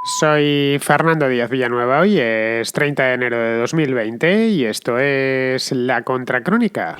Soy Fernando Díaz Villanueva, hoy es 30 de enero de 2020 y esto es La Contracrónica.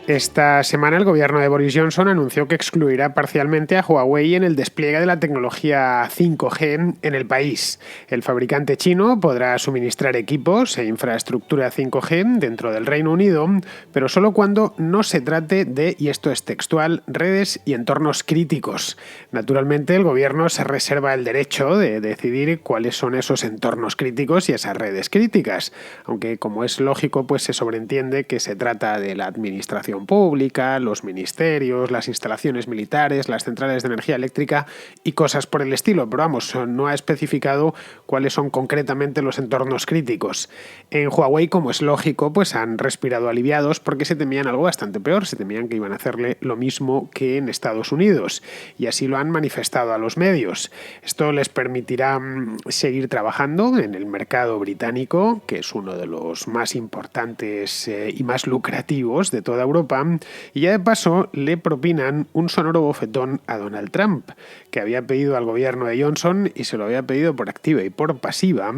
Esta semana el gobierno de Boris Johnson anunció que excluirá parcialmente a Huawei en el despliegue de la tecnología 5G en el país. El fabricante chino podrá suministrar equipos e infraestructura 5G dentro del Reino Unido, pero solo cuando no se trate de, y esto es textual, redes y entornos críticos. Naturalmente, el gobierno se reserva el derecho de decidir cuáles son esos entornos críticos y esas redes críticas, aunque como es lógico, pues se sobreentiende que se trata de la administración pública, los ministerios, las instalaciones militares, las centrales de energía eléctrica y cosas por el estilo, pero vamos, no ha especificado cuáles son concretamente los entornos críticos. En Huawei, como es lógico, pues han respirado aliviados porque se temían algo bastante peor, se temían que iban a hacerle lo mismo que en Estados Unidos, y así lo han manifestado a los medios. Esto les permitirá seguir trabajando en el mercado británico, que es uno de los más importantes y más lucrativos de toda Europa, y ya de paso le propinan un sonoro bofetón a Donald Trump, que había pedido al gobierno de Johnson, y se lo había pedido por activa y por pasiva,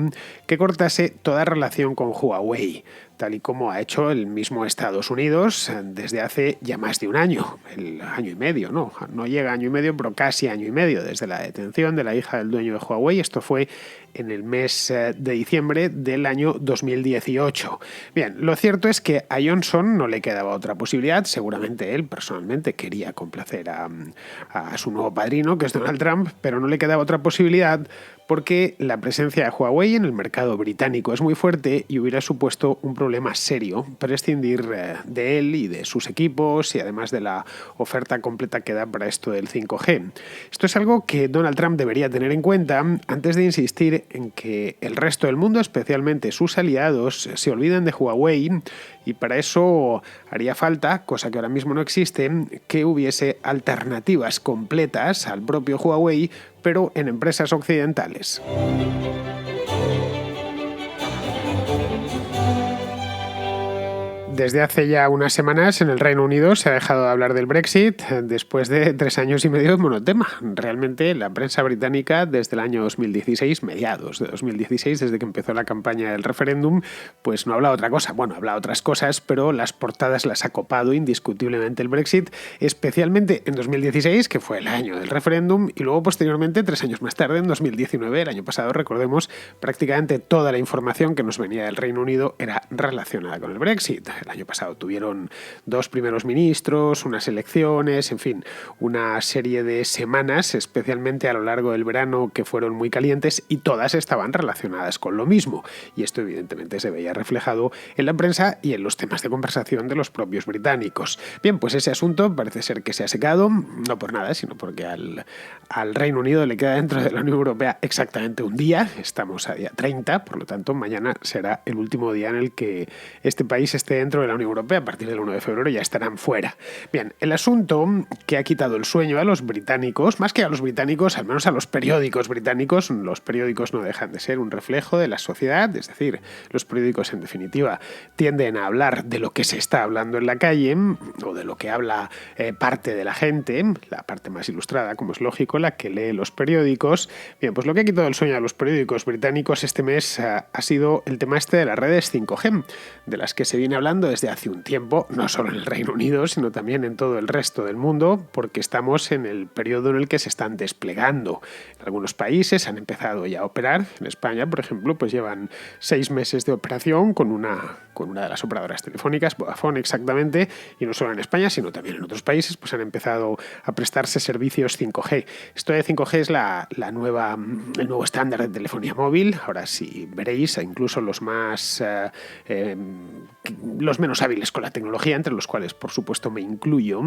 que cortase toda relación con Huawei, tal y como ha hecho el mismo Estados Unidos desde hace ya más de un año, el año y medio, no llega a año y medio, pero casi año y medio, desde la detención de la hija del dueño de Huawei. Esto fue en el mes de diciembre del año 2018. Bien, lo cierto es que a Johnson no le quedaba otra posibilidad. Seguramente él personalmente quería complacer a su nuevo padrino, que es Donald Trump, pero no le quedaba otra posibilidad porque la presencia de Huawei en el mercado británico es muy fuerte y hubiera supuesto un problema serio prescindir de él y de sus equipos, y además de la oferta completa que da para esto del 5G. Esto es algo que Donald Trump debería tener en cuenta antes de insistir en que el resto del mundo, especialmente sus aliados, se olviden de Huawei, y para eso haría falta, cosa que ahora mismo no existe, que hubiese alternativas completas al propio Huawei, pero en empresas occidentales. Desde hace ya unas semanas en el Reino Unido se ha dejado de hablar del Brexit después de 3 años y medio de monotema. Realmente la prensa británica desde el año 2016, mediados de 2016, desde que empezó la campaña del referéndum, pues no habla otra cosa. Bueno, habla otras cosas, pero las portadas las ha copado indiscutiblemente el Brexit, especialmente en 2016, que fue el año del referéndum, y luego posteriormente, 3 años más tarde, en 2019, el año pasado, recordemos, prácticamente toda la información que nos venía del Reino Unido era relacionada con el Brexit. El año pasado tuvieron 2 primeros ministros, unas elecciones, en fin, una serie de semanas, especialmente a lo largo del verano, que fueron muy calientes, y todas estaban relacionadas con lo mismo. Y esto evidentemente se veía reflejado en la prensa y en los temas de conversación de los propios británicos. Bien, pues ese asunto parece ser que se ha secado, no por nada, sino porque al Reino Unido le queda dentro de la Unión Europea exactamente un día. Estamos a día 30, por lo tanto mañana será el último día en el que este país esté dentro de la Unión Europea. A partir del 1 de febrero ya estarán fuera. Bien, el asunto que ha quitado el sueño a los británicos, más que a los británicos, al menos a los periódicos británicos. Los periódicos no dejan de ser un reflejo de la sociedad, es decir, los periódicos en definitiva tienden a hablar de lo que se está hablando en la calle, o de lo que habla parte de la gente, la parte más ilustrada, como es lógico, la que lee los periódicos. Bien, pues lo que ha quitado el sueño a los periódicos británicos este mes ha sido el tema este de las redes 5G, de las que se viene hablando desde hace un tiempo, no solo en el Reino Unido, sino también en todo el resto del mundo, porque estamos en el periodo en el que se están desplegando. En algunos países han empezado ya a operar. En España, por ejemplo, pues llevan 6 meses de operación con una de las operadoras telefónicas, Vodafone exactamente, y no solo en España, sino también en otros países, pues han empezado a prestarse servicios 5G. Esto de 5G es el nuevo estándar de telefonía móvil. Ahora sí veréis, incluso los menos hábiles con la tecnología, entre los cuales por supuesto me incluyo,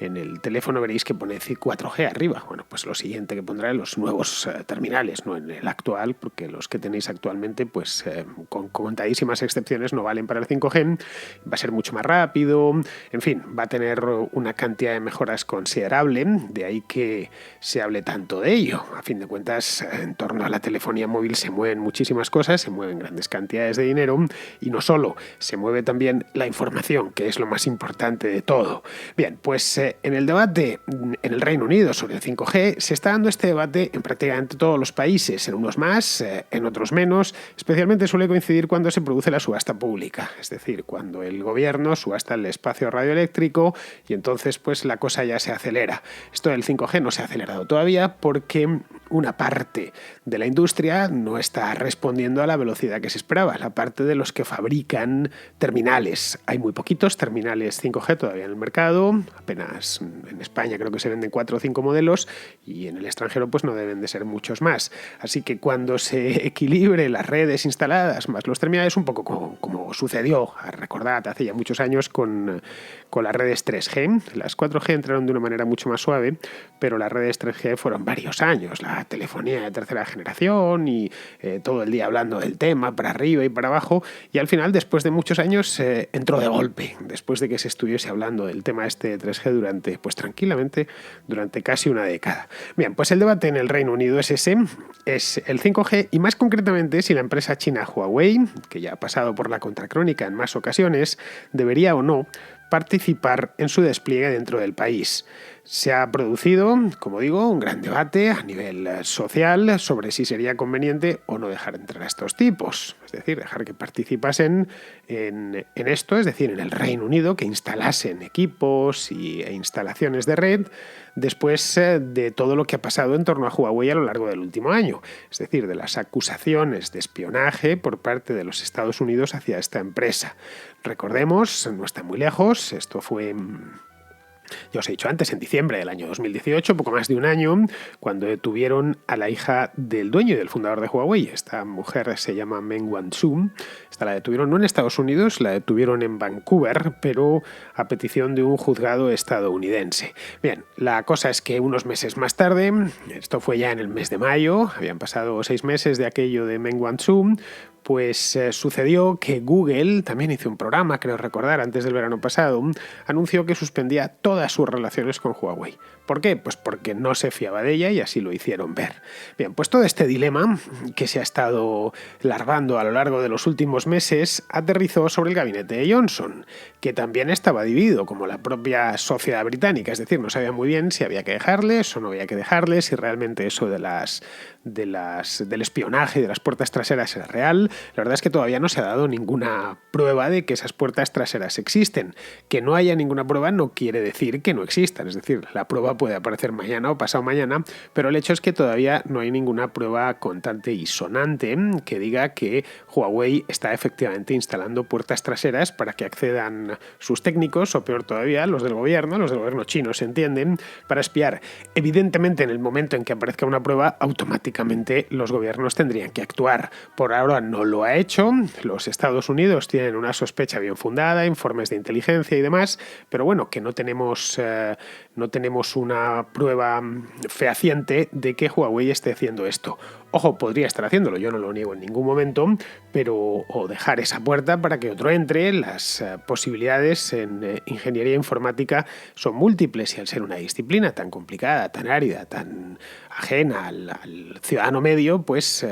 en el teléfono veréis que pone 4G arriba. Bueno, pues lo siguiente que pondrá en los nuevos terminales, no en el actual, porque los que tenéis actualmente, pues con contadísimas excepciones, no valen para el 5G. Va a ser mucho más rápido, en fin, va a tener una cantidad de mejoras considerable, de ahí que se hable tanto de ello. A fin de cuentas, en torno a la telefonía móvil se mueven muchísimas cosas, se mueven grandes cantidades de dinero, y no solo, se mueve también con la información, que es lo más importante de todo. Bien, pues en el debate en el Reino Unido sobre el 5G se está dando este debate en prácticamente todos los países, en unos más, en otros menos. Especialmente suele coincidir cuando se produce la subasta pública, es decir, cuando el gobierno subasta el espacio radioeléctrico y entonces pues la cosa ya se acelera. Esto del 5G no se ha acelerado todavía porque una parte de la industria no está respondiendo a la velocidad que se esperaba, la parte de los que fabrican terminales. Hay muy poquitos terminales 5G todavía en el mercado, apenas en España creo que se venden 4 o 5 modelos y en el extranjero pues no deben de ser muchos más. Así que cuando se equilibre las redes instaladas más los terminales, un poco como sucedió, recordad, hace ya muchos años con las redes 3G. Las 4G entraron de una manera mucho más suave, pero las redes 3G fueron varios años, la telefonía de tercera generación y todo el día hablando del tema para arriba y para abajo, y al final, después de muchos años, entró de golpe, después de que se estuviese hablando del tema este de 3G durante, pues tranquilamente, durante casi una década. Bien, pues el debate en el Reino Unido es ese, es el 5G y más concretamente si la empresa china Huawei, que ya ha pasado por la contracrónica en más ocasiones, debería o no participar en su despliegue dentro del país. Se ha producido, como digo, un gran debate a nivel social sobre si sería conveniente o no dejar entrar a estos tipos. Es decir, dejar que participasen en esto, es decir, en el Reino Unido, que instalasen equipos e instalaciones de red después de todo lo que ha pasado en torno a Huawei a lo largo del último año. Es decir, de las acusaciones de espionaje por parte de los Estados Unidos hacia esta empresa. Recordemos, no está muy lejos, esto fue... Ya os he dicho antes, en diciembre del año 2018, poco más de un año, cuando detuvieron a la hija del dueño y del fundador de Huawei. Esta mujer se llama Meng Wanzhou. Esta la detuvieron no en Estados Unidos, la detuvieron en Vancouver, pero a petición de un juzgado estadounidense. Bien, la cosa es que unos meses más tarde, esto fue ya en el mes de mayo, habían pasado 6 meses de aquello de Meng Wanzhou, pues sucedió que Google, también hizo un programa, creo recordar, antes del verano pasado, anunció que suspendía todas sus relaciones con Huawei. ¿Por qué? Pues porque no se fiaba de ella y así lo hicieron ver. Bien, pues todo este dilema que se ha estado larvando a lo largo de los últimos meses aterrizó sobre el gabinete de Johnson, que también estaba dividido, como la propia sociedad británica, es decir, no sabía muy bien si había que dejarles o no había que dejarles, si realmente eso del espionaje y de las puertas traseras era real. La verdad es que todavía no se ha dado ninguna prueba de que esas puertas traseras existen. Que no haya ninguna prueba no quiere decir que no existan, es decir, la prueba puede aparecer mañana o pasado mañana, pero el hecho es que todavía no hay ninguna prueba contante y sonante que diga que Huawei está efectivamente instalando puertas traseras para que accedan sus técnicos, o peor todavía, los del gobierno chino, se entienden, para espiar. Evidentemente, en el momento en que aparezca una prueba, automáticamente los gobiernos tendrían que actuar. Por ahora no lo ha hecho, los Estados Unidos tienen una sospecha bien fundada, informes de inteligencia y demás, pero bueno, que no tenemos una prueba fehaciente de que Huawei esté haciendo esto. Ojo, podría estar haciéndolo, yo no lo niego en ningún momento, pero o dejar esa puerta para que otro entre. Las posibilidades en ingeniería informática son múltiples y al ser una disciplina tan complicada, tan árida, tan ajena al ciudadano medio, pues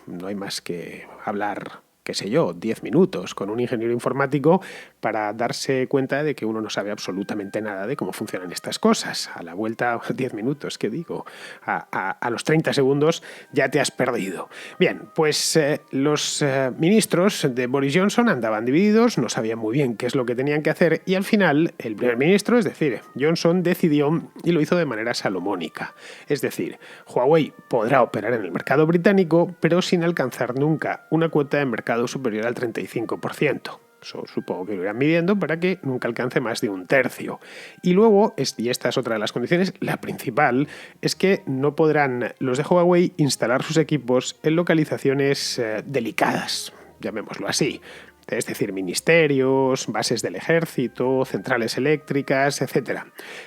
no hay más que hablar, qué sé yo, 10 minutos con un ingeniero informático para darse cuenta de que uno no sabe absolutamente nada de cómo funcionan estas cosas. A la vuelta, 10 minutos, ¿qué digo? A los 30 segundos ya te has perdido. Bien, pues los ministros de Boris Johnson andaban divididos, no sabían muy bien qué es lo que tenían que hacer y al final el primer ministro, es decir, Johnson, decidió y lo hizo de manera salomónica. Es decir, Huawei podrá operar en el mercado británico, pero sin alcanzar nunca una cuota de mercado superior al 35%. Eso supongo que lo irán midiendo para que nunca alcance más de un tercio. Y luego, y esta es otra de las condiciones, la principal, es que no podrán los de Huawei instalar sus equipos en localizaciones delicadas, llamémoslo así. Es decir, ministerios, bases del ejército, centrales eléctricas, etc.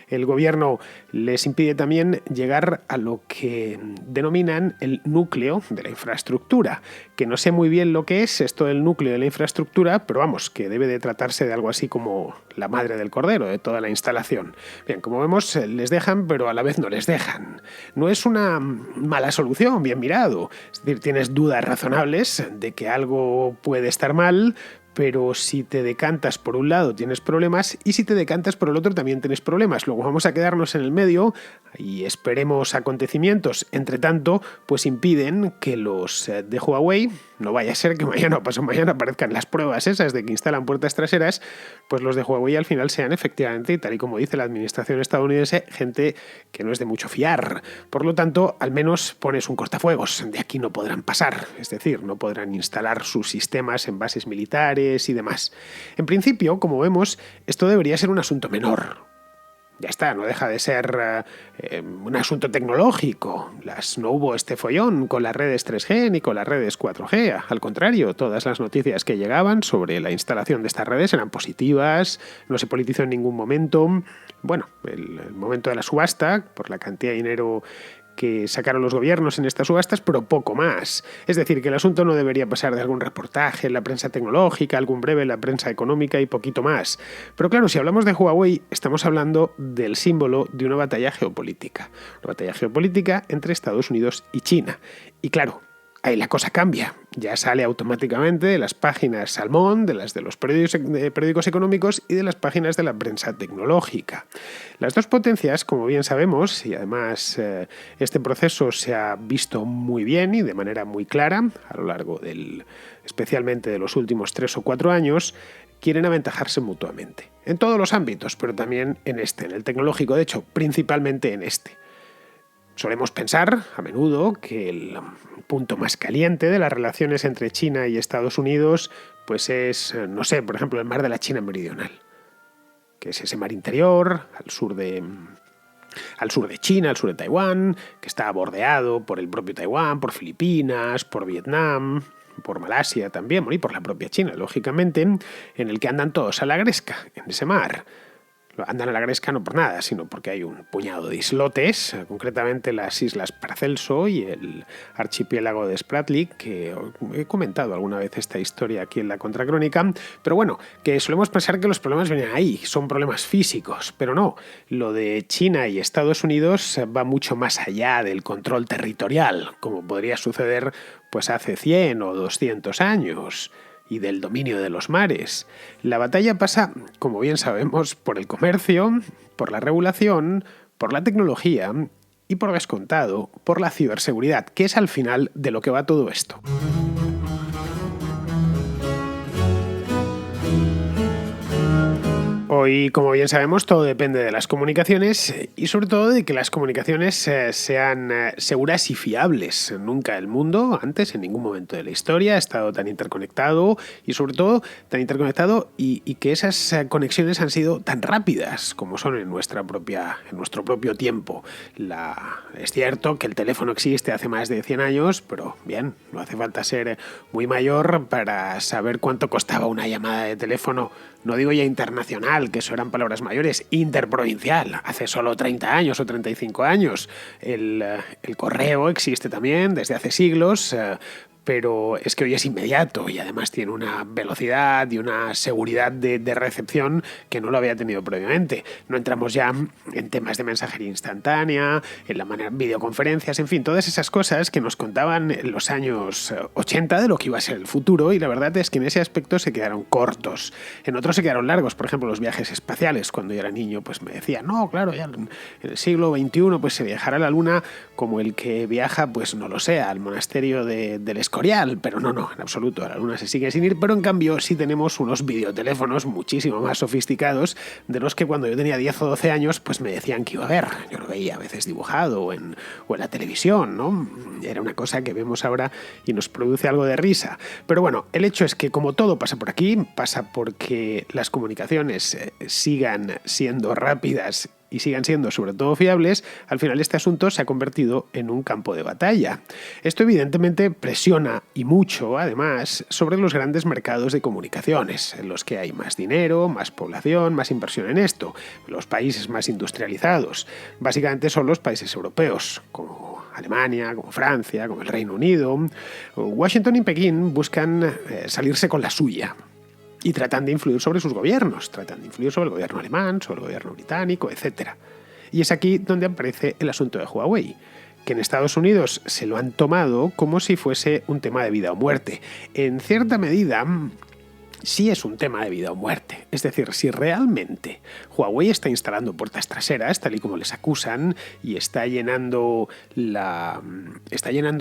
El gobierno les impide también llegar a lo que denominan el núcleo de la infraestructura, que no sé muy bien lo que es esto del núcleo de la infraestructura, pero vamos, que debe de tratarse de algo así como la madre del cordero de toda la instalación. Bien, como vemos, les dejan, pero a la vez no les dejan. No es una mala solución, bien mirado. Es decir, tienes dudas razonables de que algo puede estar mal, pero si te decantas por un lado tienes problemas y si te decantas por el otro también tienes problemas. Luego vamos a quedarnos en el medio y esperemos acontecimientos. Entre tanto, pues impiden que los de Huawei, no vaya a ser que mañana o pasado mañana aparezcan las pruebas esas de que instalan puertas traseras, pues los de Huawei al final sean efectivamente, tal y como dice la administración estadounidense, gente que no es de mucho fiar. Por lo tanto, al menos pones un cortafuegos. De aquí no podrán pasar, es decir, no podrán instalar sus sistemas en bases militares y demás. En principio, como vemos, esto debería ser un asunto menor. Ya está, no deja de ser un asunto tecnológico. No hubo este follón con las redes 3G ni con las redes 4G. Al contrario, todas las noticias que llegaban sobre la instalación de estas redes eran positivas, no se politizó en ningún momento. Bueno, el momento de la subasta, por la cantidad de dinero que sacaron los gobiernos en estas subastas, pero poco más. Es decir, que el asunto no debería pasar de algún reportaje en la prensa tecnológica, algún breve en la prensa económica y poquito más. Pero claro, si hablamos de Huawei, estamos hablando del símbolo de una batalla geopolítica. Una batalla geopolítica entre Estados Unidos y China. Y claro, ahí la cosa cambia. Ya sale automáticamente de las páginas Salmón, de las de los periódicos económicos y de las páginas de la prensa tecnológica. Las dos potencias, como bien sabemos, y además este proceso se ha visto muy bien y de manera muy clara a lo largo especialmente de los últimos 3 o 4 años, quieren aventajarse mutuamente. En todos los ámbitos, pero también en el tecnológico, de hecho, principalmente en este. Solemos pensar a menudo que el punto más caliente de las relaciones entre China y Estados Unidos pues es, no sé, por ejemplo, el mar de la China Meridional, que es ese mar interior al sur de China, al sur de Taiwán, que está bordeado por el propio Taiwán, por Filipinas, por Vietnam, por Malasia también, y por la propia China, lógicamente, en el que andan todos a la gresca, en ese mar. Andan a la gresca no por nada, sino porque hay un puñado de islotes, concretamente las Islas Paracelso y el archipiélago de Spratly, que he comentado alguna vez esta historia aquí en la Contracrónica, pero bueno, que solemos pensar que los problemas vienen ahí, son problemas físicos, pero no, lo de China y Estados Unidos va mucho más allá del control territorial, como podría suceder pues hace 100 o 200 años. Y del dominio de los mares. La batalla pasa, como bien sabemos, por el comercio, por la regulación, por la tecnología y, por descontado, por la ciberseguridad, que es al final de lo que va todo esto. Hoy, como bien sabemos, todo depende de las comunicaciones y sobre todo de que las comunicaciones sean seguras y fiables. Nunca el mundo, antes, en ningún momento de la historia, ha estado tan interconectado y sobre todo tan interconectado y que esas conexiones han sido tan rápidas como son en nuestro propio tiempo. Es cierto que el teléfono existe hace más de 100 años, pero bien, no hace falta ser muy mayor para saber cuánto costaba una llamada de teléfono. No digo ya internacional, que eso eran palabras mayores, interprovincial, hace solo 30 años o 35 años. El correo existe también desde hace siglos, pero es que hoy es inmediato y además tiene una velocidad y una seguridad de recepción que no lo había tenido previamente. No entramos ya en temas de mensajería instantánea, en la manera videoconferencias, en fin, todas esas cosas que nos contaban en los años 80 de lo que iba a ser el futuro y la verdad es que en ese aspecto se quedaron cortos. En otros se quedaron largos, por ejemplo, los viajes espaciales. Cuando yo era niño pues me decían, no, claro, ya en el siglo XXI pues se viajará a la Luna como el que viaja, pues no lo sé, al monasterio del Escorial, pero no, en absoluto, a la Luna se sigue sin ir, pero en cambio sí tenemos unos videoteléfonos muchísimo más sofisticados de los que cuando yo tenía 10 o 12 años pues me decían que iba a ver. Yo lo veía a veces dibujado o en la televisión, ¿no? Era una cosa que vemos ahora y nos produce algo de risa. Pero bueno, el hecho es que como todo pasa por aquí, pasa porque las comunicaciones sigan siendo rápidas y sigan siendo sobre todo fiables, al final este asunto se ha convertido en un campo de batalla. Esto evidentemente presiona y mucho, además, sobre los grandes mercados de comunicaciones, en los que hay más dinero, más población, más inversión en esto, los países más industrializados. Básicamente son los países europeos, como Alemania, como Francia, como el Reino Unido. Washington y Pekín buscan salirse con la suya. Y tratan de influir sobre sus gobiernos, tratan de influir sobre el gobierno alemán, sobre el gobierno británico, etc. Y es aquí donde aparece el asunto de Huawei, que en Estados Unidos se lo han tomado como si fuese un tema de vida o muerte. En cierta medida, sí es un tema de vida o muerte. Es decir, si realmente Huawei está instalando puertas traseras, tal y como les acusan, y está llenando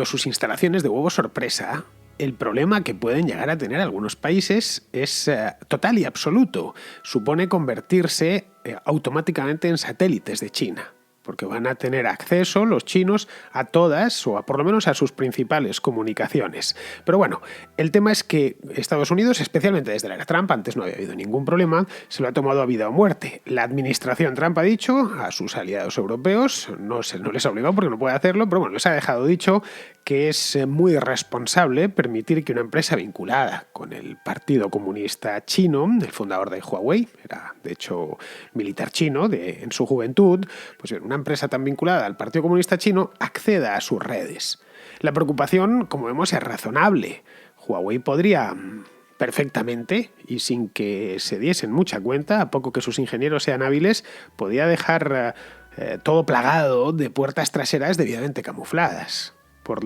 sus instalaciones de huevo sorpresa, el problema que pueden llegar a tener algunos países es total y absoluto. Supone convertirse automáticamente en satélites de China, porque van a tener acceso los chinos a todas, o por lo menos a sus principales comunicaciones. Pero bueno, el tema es que Estados Unidos, especialmente desde la era Trump, antes no había habido ningún problema, se lo ha tomado a vida o muerte. La administración Trump ha dicho a sus aliados europeos, no les ha obligado porque no puede hacerlo, pero bueno, les ha dejado dicho que es muy irresponsable permitir que una empresa vinculada con el Partido Comunista Chino, el fundador de Huawei, era de hecho militar chino en su juventud, pues una empresa tan vinculada al Partido Comunista Chino acceda a sus redes. La preocupación, como vemos, es razonable. Huawei podría perfectamente, y sin que se diesen mucha cuenta, a poco que sus ingenieros sean hábiles, podía dejar todo plagado de puertas traseras debidamente camufladas. Por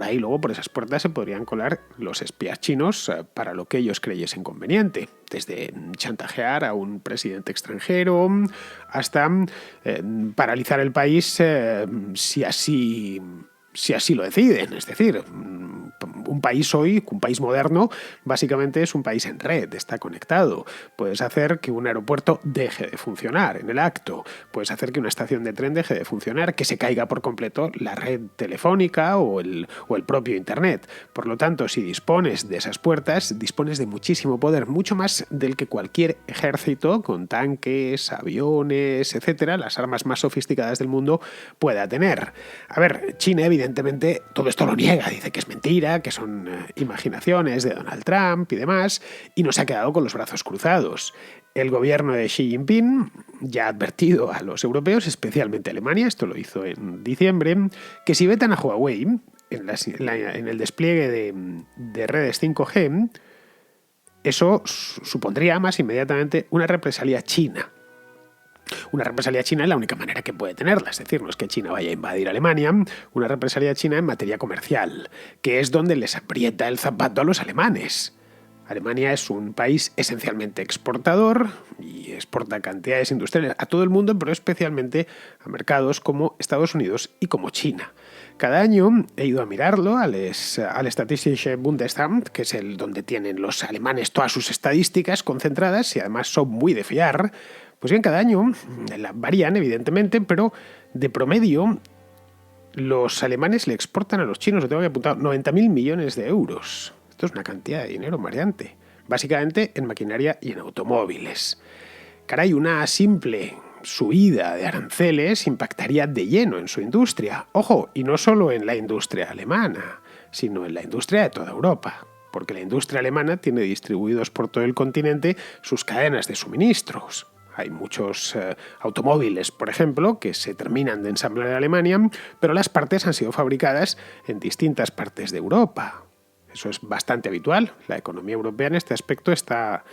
ahí luego por esas puertas se podrían colar los espías chinos para lo que ellos creyesen conveniente, desde chantajear a un presidente extranjero hasta paralizar el país si así lo deciden. Es decir, un país moderno, básicamente es un país en red, está conectado. Puedes hacer que un aeropuerto deje de funcionar en el acto. Puedes hacer que una estación de tren deje de funcionar, que se caiga por completo la red telefónica o el propio Internet. Por lo tanto, si dispones de esas puertas, dispones de muchísimo poder, mucho más del que cualquier ejército con tanques, aviones, etcétera, las armas más sofisticadas del mundo, pueda tener. A ver, China evidentemente todo esto lo niega, dice que es mentira, que son imaginaciones de Donald Trump y demás, y no se ha quedado con los brazos cruzados. El gobierno de Xi Jinping ya ha advertido a los europeos, especialmente a Alemania, esto lo hizo en diciembre, que si vetan a Huawei en el despliegue de redes 5G, eso supondría más inmediatamente una represalia china. Una represalia china es la única manera que puede tenerla, es decir, no es que China vaya a invadir Alemania, una represalia china en materia comercial, que es donde les aprieta el zapato a los alemanes. Alemania es un país esencialmente exportador y exporta cantidades industriales a todo el mundo, pero especialmente a mercados como Estados Unidos y como China. Cada año he ido a mirarlo al Statistische Bundesamt, que es donde tienen los alemanes todas sus estadísticas concentradas y además son muy de fiar. Pues bien, cada año varían, evidentemente, pero de promedio los alemanes le exportan a los chinos, lo tengo que apuntar, 90.000 millones de euros. Esto es una cantidad de dinero mareante, básicamente en maquinaria y en automóviles. Caray, una simple subida de aranceles impactaría de lleno en su industria. Ojo, y no solo en la industria alemana, sino en la industria de toda Europa, porque la industria alemana tiene distribuidos por todo el continente sus cadenas de suministros. Hay muchos automóviles, por ejemplo, que se terminan de ensamblar en Alemania, pero las partes han sido fabricadas en distintas partes de Europa. Eso es bastante habitual. La economía europea en este aspecto está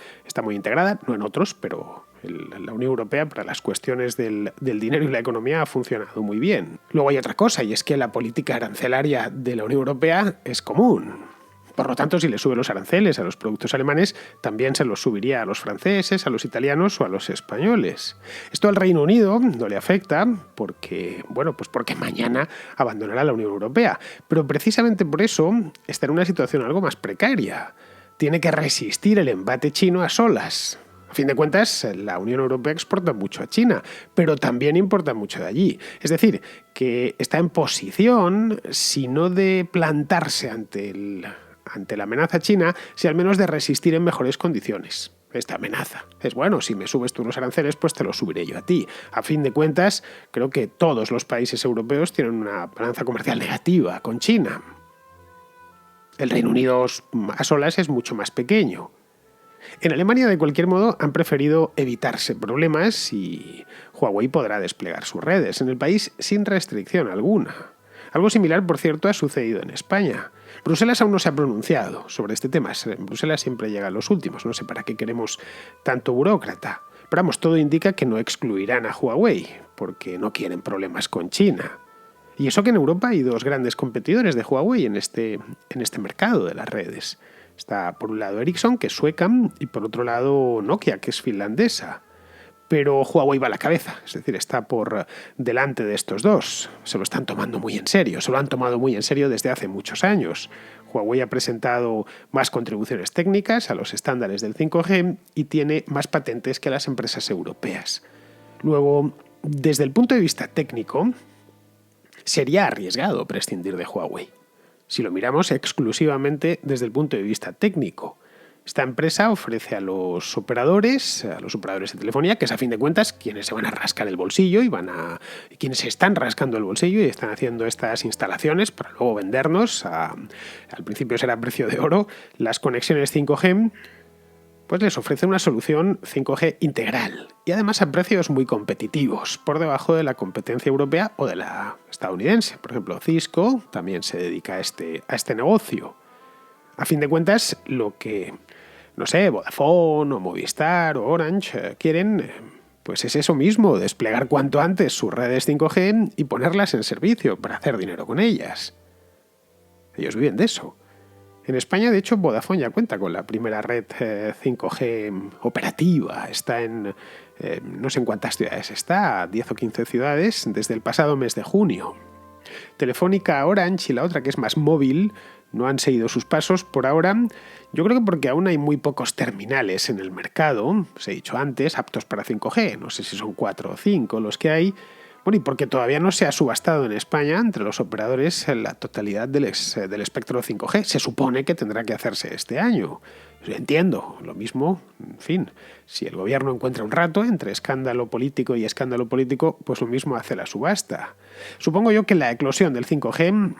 muy integrada, no en otros, pero la Unión Europea para las cuestiones del dinero y la economía ha funcionado muy bien. Luego hay otra cosa, y es que la política arancelaria de la Unión Europea es común. Por lo tanto, si le sube los aranceles a los productos alemanes, también se los subiría a los franceses, a los italianos o a los españoles. Esto al Reino Unido no le afecta porque mañana abandonará la Unión Europea. Pero precisamente por eso está en una situación algo más precaria. Tiene que resistir el embate chino a solas. A fin de cuentas, la Unión Europea exporta mucho a China, pero también importa mucho de allí. Es decir, que está en posición, si no de plantarse ante la amenaza china, si al menos de resistir en mejores condiciones. Esta amenaza. Es bueno, si me subes tú los aranceles, pues te los subiré yo a ti. A fin de cuentas, creo que todos los países europeos tienen una balanza comercial negativa con China. El Reino Unido a solas es mucho más pequeño. En Alemania, de cualquier modo, han preferido evitarse problemas y Huawei podrá desplegar sus redes en el país sin restricción alguna. Algo similar, por cierto, ha sucedido en España. Bruselas aún no se ha pronunciado sobre este tema. En Bruselas siempre llegan los últimos. No sé para qué queremos tanto burócrata. Pero vamos, todo indica que no excluirán a Huawei, porque no quieren problemas con China. Y eso que en Europa hay dos grandes competidores de Huawei en este mercado de las redes. Está por un lado Ericsson, que es sueca, y por otro lado Nokia, que es finlandesa. Pero Huawei va a la cabeza, es decir, está por delante de estos dos. Se lo están tomando muy en serio, se lo han tomado muy en serio desde hace muchos años. Huawei ha presentado más contribuciones técnicas a los estándares del 5G y tiene más patentes que las empresas europeas. Luego, desde el punto de vista técnico, sería arriesgado prescindir de Huawei, si lo miramos exclusivamente desde el punto de vista técnico. Esta empresa ofrece a los operadores de telefonía, que es a fin de cuentas quienes se van a rascar el bolsillo quienes se están rascando el bolsillo y están haciendo estas instalaciones para luego vendernos, al principio será precio de oro, las conexiones 5G, pues les ofrece una solución 5G integral y además a precios muy competitivos, por debajo de la competencia europea o de la estadounidense. Por ejemplo, Cisco también se dedica a este negocio. A fin de cuentas, lo que, Vodafone o Movistar o Orange quieren, pues es eso mismo, desplegar cuanto antes sus redes 5G y ponerlas en servicio para hacer dinero con ellas. Ellos viven de eso. En España, de hecho, Vodafone ya cuenta con la primera red 5G operativa. Está en, no sé en cuántas ciudades está, 10 o 15 ciudades, desde el pasado mes de junio. Telefónica, Orange y la otra, que es más móvil, no han seguido sus pasos por ahora. Yo creo que porque aún hay muy pocos terminales en el mercado, os he dicho antes, aptos para 5G. No sé si son 4 o 5 los que hay. Bueno, y porque todavía no se ha subastado en España entre los operadores la totalidad del espectro 5G. Se supone que tendrá que hacerse este año. Entiendo, lo mismo, en fin, si el gobierno encuentra un rato entre escándalo político y escándalo político, pues lo mismo hace la subasta. Supongo yo que la eclosión del 5G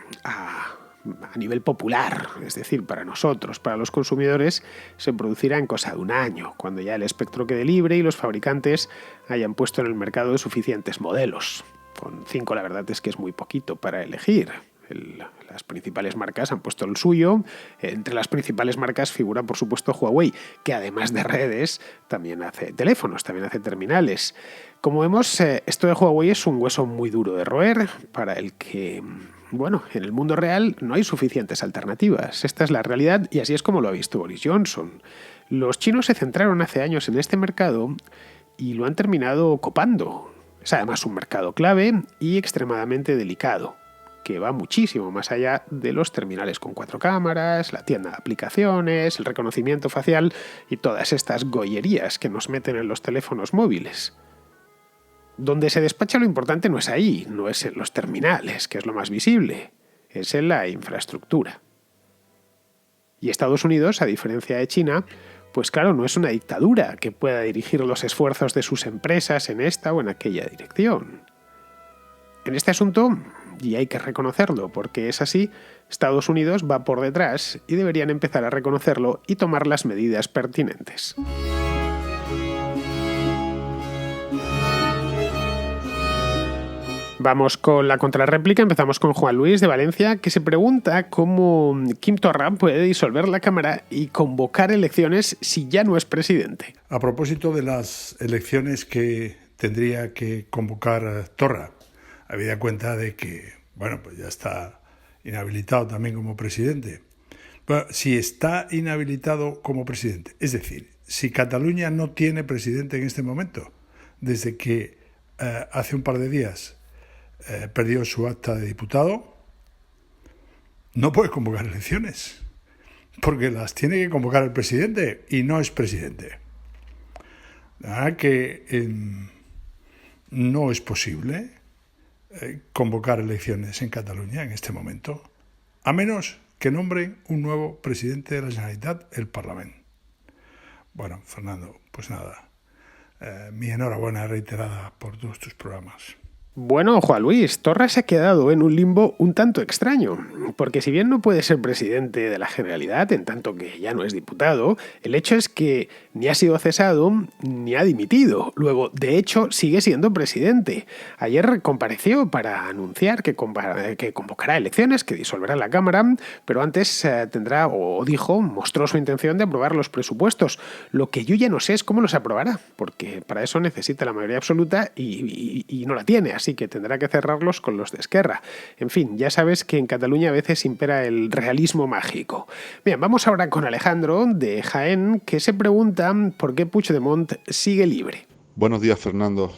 a nivel popular, es decir, para nosotros, para los consumidores, se producirá en cosa de un año, cuando ya el espectro quede libre y los fabricantes hayan puesto en el mercado suficientes modelos. Con 5 la verdad es que es muy poquito para elegir. Las principales marcas han puesto el suyo. Entre las principales marcas figura, por supuesto, Huawei, que además de redes también hace teléfonos, también hace terminales. Como vemos, esto de Huawei es un hueso muy duro de roer para el que, bueno, en el mundo real no hay suficientes alternativas. Esta es la realidad y así es como lo ha visto Boris Johnson. Los chinos se centraron hace años en este mercado y lo han terminado copando. Es además un mercado clave y extremadamente delicado, que va muchísimo más allá de los terminales con 4 cámaras, la tienda de aplicaciones, el reconocimiento facial y todas estas gollerías que nos meten en los teléfonos móviles. Donde se despacha lo importante no es ahí, no es en los terminales, que es lo más visible, es en la infraestructura. Y Estados Unidos, a diferencia de China, pues claro, no es una dictadura que pueda dirigir los esfuerzos de sus empresas en esta o en aquella dirección. En este asunto, y hay que reconocerlo porque es así, Estados Unidos va por detrás y deberían empezar a reconocerlo y tomar las medidas pertinentes. Vamos con la contrarréplica, empezamos con Juan Luis de Valencia, que se pregunta cómo Quim Torra puede disolver la Cámara y convocar elecciones si ya no es presidente. A propósito de las elecciones que tendría que convocar Torra, habida cuenta de que, bueno, pues ya está inhabilitado también como presidente. Pero si está inhabilitado como presidente, es decir, si Cataluña no tiene presidente en este momento, desde que hace un par de días perdió su acta de diputado, no puede convocar elecciones, porque las tiene que convocar el presidente y no es presidente. La verdad que no es posible convocar elecciones en Cataluña en este momento, a menos que nombren un nuevo presidente de la Generalitat, el Parlamento. Bueno, Fernando, pues nada, mi enhorabuena reiterada por todos tus programas. Bueno, Juan Luis, Torra se ha quedado en un limbo un tanto extraño, porque si bien no puede ser presidente de la Generalidad, en tanto que ya no es diputado, el hecho es que ni ha sido cesado ni ha dimitido. Luego, de hecho, sigue siendo presidente. Ayer compareció para anunciar que convocará elecciones, que disolverá la Cámara, pero antes mostró su intención de aprobar los presupuestos. Lo que yo ya no sé es cómo los aprobará, porque para eso necesita la mayoría absoluta y no la tiene. así que tendrá que cerrarlos con los de Esquerra. En fin, ya sabes que en Cataluña a veces impera el realismo mágico. Bien, vamos ahora con Alejandro, de Jaén, que se pregunta por qué Puigdemont sigue libre. Buenos días, Fernando.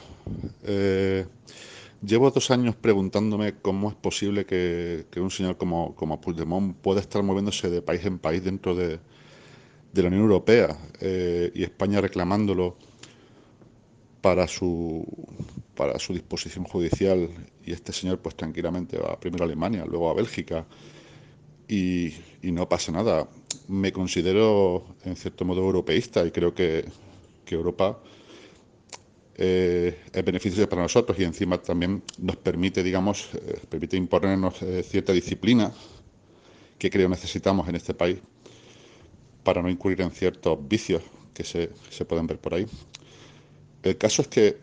Llevo 2 años preguntándome cómo es posible que un señor como Puigdemont pueda estar moviéndose de país en país dentro de la Unión Europea, y España reclamándolo para su, para su disposición judicial, y este señor pues tranquilamente va primero a Alemania, luego a Bélgica y no pasa nada. Me considero en cierto modo europeísta y creo que Europa es beneficioso para nosotros y encima también nos permite, digamos, permite imponernos cierta disciplina que creo necesitamos en este país para no incurrir en ciertos vicios que se pueden ver por ahí. El caso es que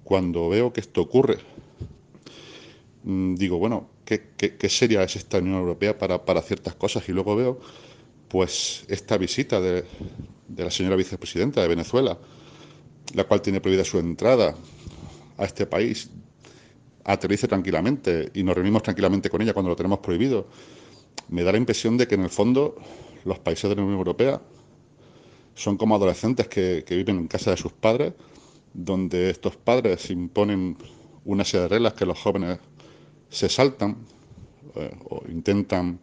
cuando veo que esto ocurre, digo, bueno, ¿qué seria es esta Unión Europea para ciertas cosas? Y luego veo pues esta visita de la señora vicepresidenta de Venezuela, la cual tiene prohibida su entrada a este país, aterrice tranquilamente y nos reunimos tranquilamente con ella cuando lo tenemos prohibido. Me da la impresión de que en el fondo los países de la Unión Europea son como adolescentes que viven en casa de sus padres, donde estos padres imponen una serie de reglas que los jóvenes se saltan o intentan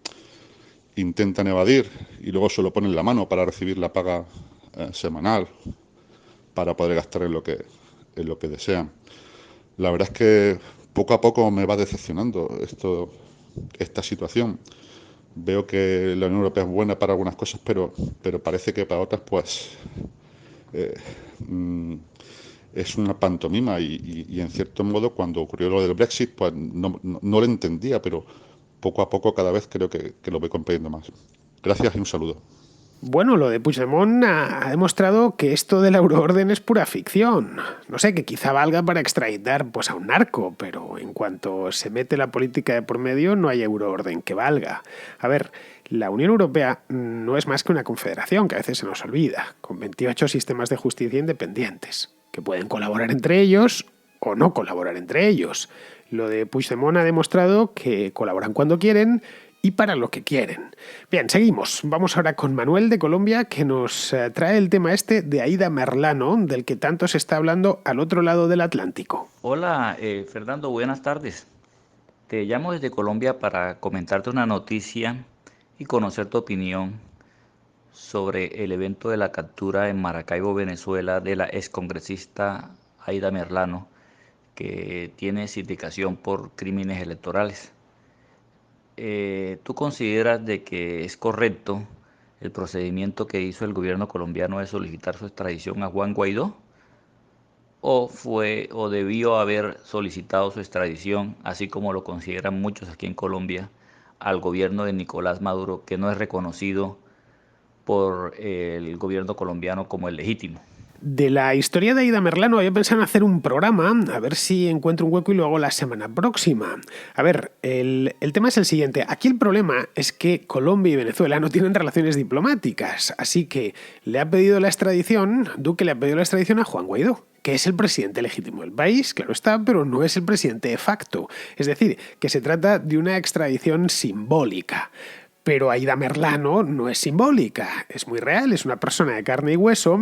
evadir y luego se lo ponen la mano para recibir la paga semanal para poder gastar en lo que desean. La verdad es que poco a poco me va decepcionando esta situación. Veo que la Unión Europea es buena para algunas cosas, pero parece que para otras pues es una pantomima y en cierto modo cuando ocurrió lo del Brexit pues no lo entendía, pero poco a poco cada vez creo que lo voy comprendiendo más. Gracias y un saludo. Bueno, lo de Puigdemont ha demostrado que esto de la euroorden es pura ficción. No sé, que quizá valga para extraditar pues, a un narco, pero en cuanto se mete la política de por medio no hay euroorden que valga. A ver, la Unión Europea no es más que una confederación, que a veces se nos olvida, con 28 sistemas de justicia independientes, que pueden colaborar entre ellos o no colaborar entre ellos. Lo de Puigdemont ha demostrado que colaboran cuando quieren y para lo que quieren. Bien, seguimos. Vamos ahora con Manuel de Colombia, que nos trae el tema este de Aida Merlano, del que tanto se está hablando al otro lado del Atlántico. Hola, Fernando, buenas tardes. Te llamo desde Colombia para comentarte una noticia y conocer tu opinión sobre el evento de la captura en Maracaibo, Venezuela, de la excongresista Aida Merlano, que tiene sindicación por crímenes electorales. ¿Tú consideras de que es correcto el procedimiento que hizo el gobierno colombiano de solicitar su extradición a Juan Guaidó? ¿O debió haber solicitado su extradición, así como lo consideran muchos aquí en Colombia, al gobierno de Nicolás Maduro, que no es reconocido por el gobierno colombiano como el legítimo? De la historia de Aida Merlano había pensado en hacer un programa, a ver si encuentro un hueco y lo hago la semana próxima. A ver, el tema es el siguiente. Aquí el problema es que Colombia y Venezuela no tienen relaciones diplomáticas, así que le ha pedido la extradición, Duque le ha pedido la extradición a Juan Guaidó, que es el presidente legítimo del país, claro está, pero no es el presidente de facto. Es decir, que se trata de una extradición simbólica. Pero Aida Merlano no es simbólica, es muy real, es una persona de carne y hueso,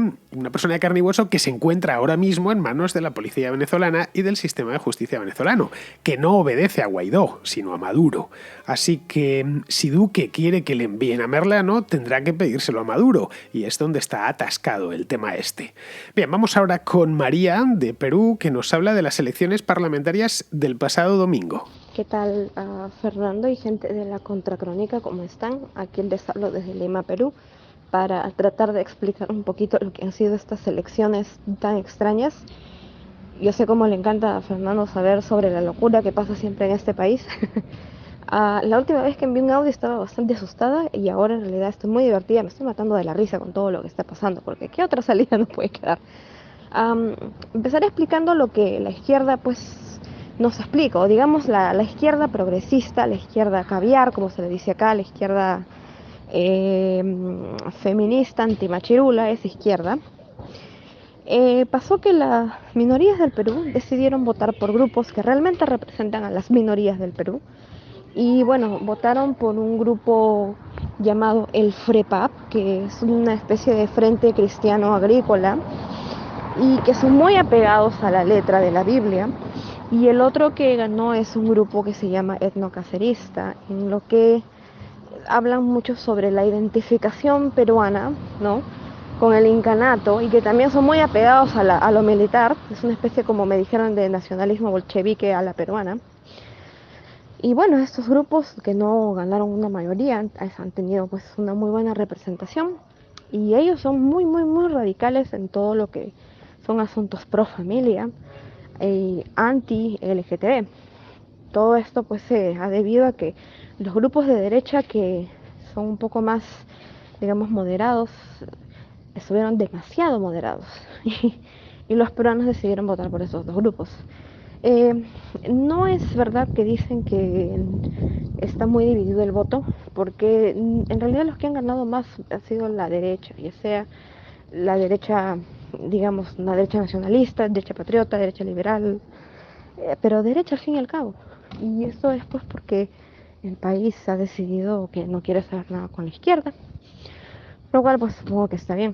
que se encuentra ahora mismo en manos de la policía venezolana y del sistema de justicia venezolano, que no obedece a Guaidó, sino a Maduro. Así que si Duque quiere que le envíen a Merlano, tendrá que pedírselo a Maduro, y es donde está atascado el tema este. Bien, vamos ahora con María, de Perú, que nos habla de las elecciones parlamentarias del pasado domingo. ¿Qué tal, Fernando y gente de la Contracrónica? ¿Cómo están? Aquí les hablo desde Lima, Perú, para tratar de explicar un poquito lo que han sido estas elecciones tan extrañas. Yo sé cómo le encanta a Fernando saber sobre la locura que pasa siempre en este país. La última vez que envié un audio estaba bastante asustada y ahora en realidad estoy muy divertida. Me estoy matando de la risa con todo lo que está pasando, porque ¿qué otra salida nos puede quedar? Empezaré explicando lo que la izquierda pues nos explica, o digamos la izquierda progresista, la izquierda caviar, como se le dice acá, la izquierda feminista, antimachirula, es izquierda. Pasó que las minorías del Perú decidieron votar por grupos que realmente representan a las minorías del Perú. Y bueno, votaron por un grupo llamado el FREPAP, que es una especie de Frente Cristiano Agrícola, y que son muy apegados a la letra de la Biblia. Y el otro que ganó es un grupo que se llama etnocacerista, en lo que hablan mucho sobre la identificación peruana, ¿no? Con el incanato, y que también son muy apegados a lo militar. Es una especie, como me dijeron, de nacionalismo bolchevique a la peruana. Y bueno, estos grupos que no ganaron una mayoría han tenido pues una muy buena representación, y ellos son muy radicales en todo lo que son asuntos pro familia y anti LGTB. Todo esto pues se ha debido a que los grupos de derecha, que son un poco más, digamos, moderados, estuvieron demasiado moderados y los peruanos decidieron votar por esos dos grupos. Eh, no es verdad que dicen que está muy dividido el voto, porque en realidad los que han ganado más ha sido la derecha, ya sea la derecha, digamos, una derecha nacionalista, derecha patriota, derecha liberal, pero derecha al fin y al cabo. Y esto es pues porque el país ha decidido que no quiere saber nada con la izquierda, lo cual pues supongo que está bien.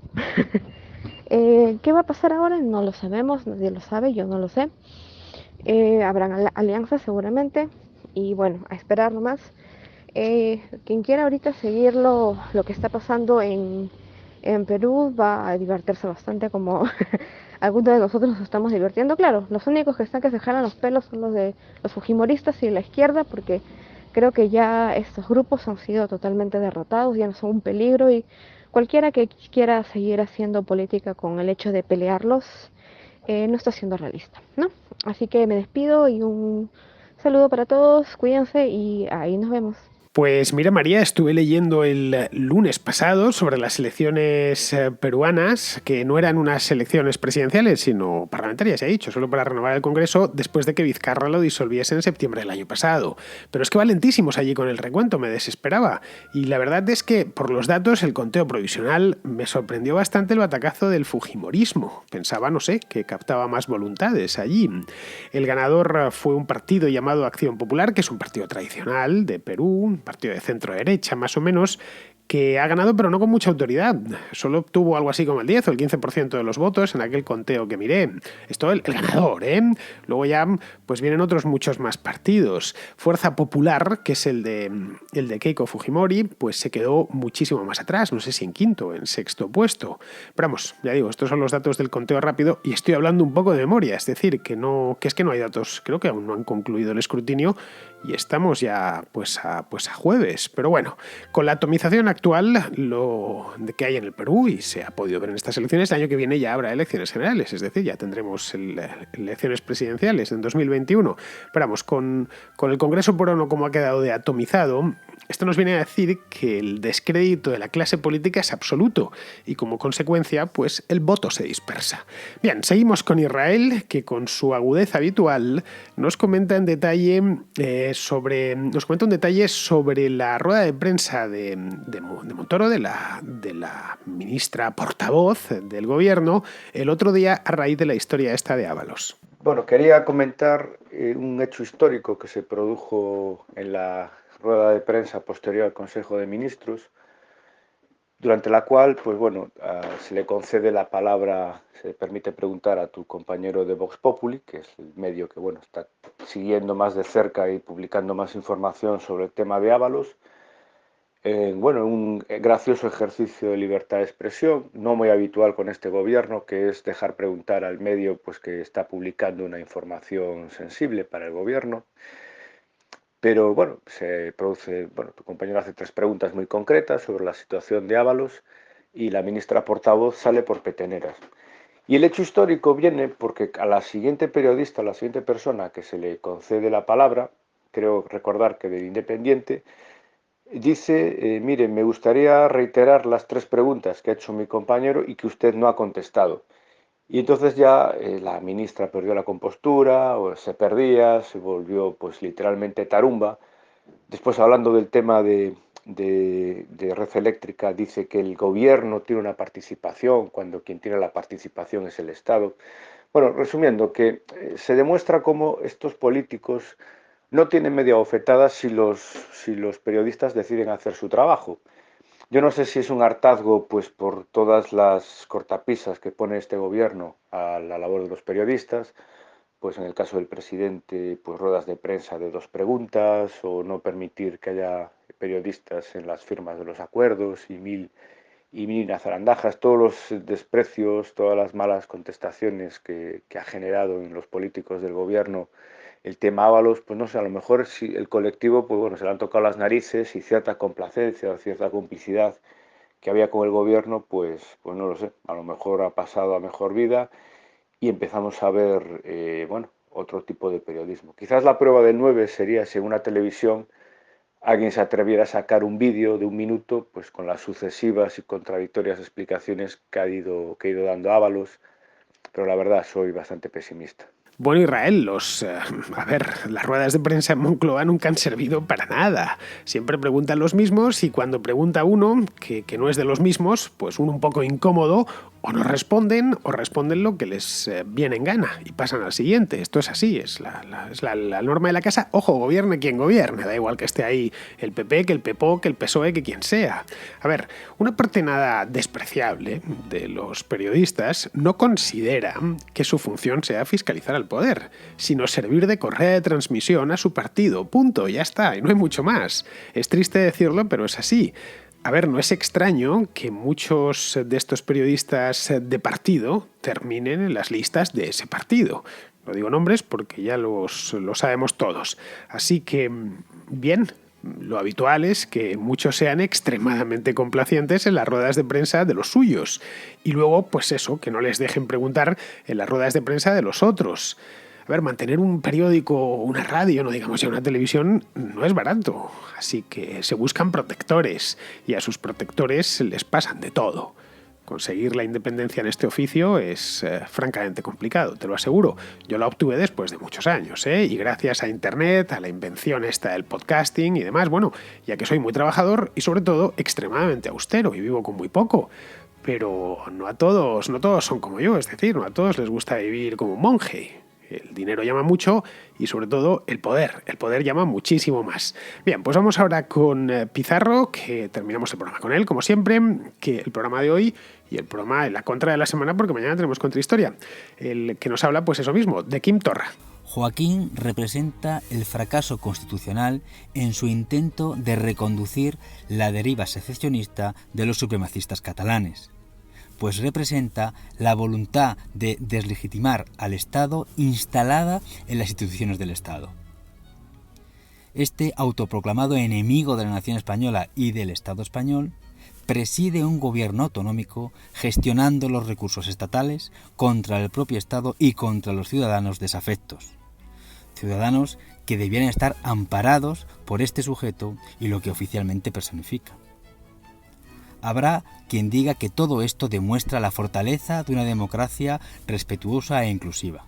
¿Qué va a pasar ahora? No lo sabemos, nadie lo sabe, yo no lo sé. Habrán alianzas seguramente, y bueno, a esperar nomás. Quien quiera ahorita seguir lo que está pasando en Perú va a divertirse bastante, como algunos de nosotros nos estamos divirtiendo. Claro, los únicos que están que se jalan los pelos son los de los fujimoristas y la izquierda, porque creo que ya estos grupos han sido totalmente derrotados, ya no son un peligro, y cualquiera que quiera seguir haciendo política con el hecho de pelearlos no está siendo realista, ¿no? Así que me despido y un saludo para todos, cuídense y ahí nos vemos. Pues mira, María, estuve leyendo el lunes pasado sobre las elecciones peruanas, que no eran unas elecciones presidenciales, sino parlamentarias, se ha dicho, solo para renovar el Congreso después de que Vizcarra lo disolviese en septiembre del año pasado. Pero es que valentísimos allí con el recuento, me desesperaba. Y la verdad es que, por los datos, el conteo provisional me sorprendió bastante el batacazo del fujimorismo. Pensaba, no sé, que captaba más voluntades allí. El ganador fue un partido llamado Acción Popular, que es un partido tradicional de Perú, partido de centro-derecha más o menos, que ha ganado pero no con mucha autoridad. Solo obtuvo algo así como el 10 o el 15% de los votos en aquel conteo que miré. Esto el ganador, ¿eh? Luego ya pues vienen otros muchos más partidos. Fuerza Popular, que es el de Keiko Fujimori, pues se quedó muchísimo más atrás, no sé si en quinto o en sexto puesto. Pero vamos, ya digo, estos son los datos del conteo rápido y estoy hablando un poco de memoria, es decir, que es que no hay datos, creo que aún no han concluido el escrutinio y estamos ya pues a jueves. Pero bueno, con la atomización actual lo de que hay en el Perú, y se ha podido ver en estas elecciones, el año que viene ya habrá elecciones generales, es decir, ya tendremos elecciones presidenciales en 2021. Pero vamos, con el Congreso peruano como ha quedado de atomizado, esto nos viene a decir que el descrédito de la clase política es absoluto y como consecuencia, pues el voto se dispersa. Bien, seguimos con Israel, que con su agudeza habitual nos comenta un detalle sobre la rueda de prensa de Montoro, de la ministra portavoz del gobierno, el otro día a raíz de la historia esta de Ábalos. Bueno, quería comentar un hecho histórico que se produjo en la rueda de prensa posterior al Consejo de Ministros, durante la cual, pues bueno, se le concede la palabra, se le permite preguntar a tu compañero de Vox Populi, que es el medio que, bueno, está siguiendo más de cerca y publicando más información sobre el tema de Ábalos. Bueno, un gracioso ejercicio de libertad de expresión, no muy habitual con este gobierno, que es dejar preguntar al medio pues, que está publicando una información sensible para el gobierno. Pero bueno, tu compañero hace 3 preguntas muy concretas sobre la situación de Ábalos y la ministra portavoz sale por peteneras. Y el hecho histórico viene porque a la siguiente periodista, a la siguiente persona que se le concede la palabra, creo recordar que del Independiente, dice, mire, me gustaría reiterar las 3 preguntas que ha hecho mi compañero y que usted no ha contestado. Y entonces ya la ministra perdió la compostura, o se perdía, se volvió pues literalmente tarumba. Después hablando del tema de de Red Eléctrica dice que el gobierno tiene una participación cuando quien tiene la participación es el Estado. Bueno, resumiendo, que se demuestra cómo estos políticos no tienen media bofetada si los periodistas deciden hacer su trabajo. Yo no sé si es un hartazgo pues por todas las cortapisas que pone este gobierno a la labor de los periodistas, pues en el caso del presidente, pues ruedas de prensa de 2 preguntas, o no permitir que haya periodistas en las firmas de los acuerdos y mil zarandajas, todos los desprecios, todas las malas contestaciones que ha generado en los políticos del gobierno el tema Ábalos. Pues no sé, a lo mejor si el colectivo, pues bueno, se le han tocado las narices y cierta complacencia o cierta complicidad que había con el gobierno, pues no lo sé, a lo mejor ha pasado a mejor vida y empezamos a ver, bueno, otro tipo de periodismo. Quizás la prueba del 9 sería si en una televisión alguien se atreviera a sacar un vídeo de 1 minuto, pues con las sucesivas y contradictorias explicaciones que ha ido dando Ábalos, pero la verdad soy bastante pesimista. Bueno, Israel, las ruedas de prensa en Moncloa nunca han servido para nada. Siempre preguntan los mismos y cuando pregunta uno, que no es de los mismos, pues uno un poco incómodo, o no responden o responden lo que les viene en gana y pasan al siguiente. Esto es así, es la norma de la casa. Ojo, gobierne quien gobierne, da igual que esté ahí el PP, que el PEPO, que el PSOE, que quien sea. A ver, una parte nada despreciable de los periodistas no considera que su función sea fiscalizar al poder, sino servir de correa de transmisión a su partido. Punto, ya está, y no hay mucho más. Es triste decirlo, pero es así. A ver, no es extraño que muchos de estos periodistas de partido terminen en las listas de ese partido. No digo nombres porque ya lo sabemos todos. Así que, bien, lo habitual es que muchos sean extremadamente complacientes en las ruedas de prensa de los suyos. Y luego, pues eso, que no les dejen preguntar en las ruedas de prensa de los otros. A ver, mantener un periódico, una radio, no digamos ya una televisión, no es barato. Así que se buscan protectores y a sus protectores les pasan de todo. Conseguir la independencia en este oficio es francamente complicado, te lo aseguro. Yo la obtuve después de muchos años, y gracias a Internet, a la invención esta del podcasting y demás, bueno, ya que soy muy trabajador y sobre todo extremadamente austero y vivo con muy poco. Pero no todos son como yo, es decir, no a todos les gusta vivir como un monje. El dinero llama mucho y sobre todo el poder llama muchísimo más. Bien, pues vamos ahora con Pizarro, que terminamos el programa con él, como siempre, que el programa de hoy y el programa en la contra de la semana, porque mañana tenemos contrahistoria, el que nos habla, pues eso mismo, de Quim Torra. Joaquín representa el fracaso constitucional en su intento de reconducir la deriva secesionista de los supremacistas catalanes, pues representa la voluntad de deslegitimar al Estado instalada en las instituciones del Estado. Este autoproclamado enemigo de la nación española y del Estado español preside un gobierno autonómico gestionando los recursos estatales contra el propio Estado y contra los ciudadanos desafectos. Ciudadanos que debieran estar amparados por este sujeto y lo que oficialmente personifica. Habrá quien diga que todo esto demuestra la fortaleza de una democracia respetuosa e inclusiva.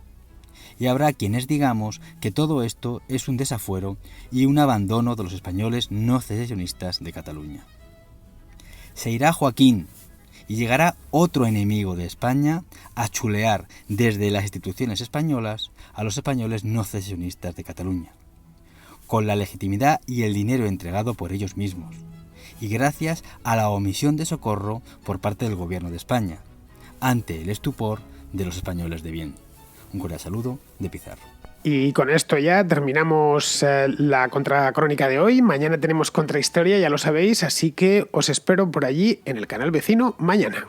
Y habrá quienes digamos que todo esto es un desafuero y un abandono de los españoles no secesionistas de Cataluña. Se irá Joaquín y llegará otro enemigo de España a chulear desde las instituciones españolas a los españoles no secesionistas de Cataluña, con la legitimidad y el dinero entregado por ellos mismos, y gracias a la omisión de socorro por parte del Gobierno de España, ante el estupor de los españoles de bien. Un cordial saludo de Pizarro. Y con esto ya terminamos la contracrónica de hoy. Mañana tenemos contrahistoria, ya lo sabéis, así que os espero por allí en el canal vecino mañana.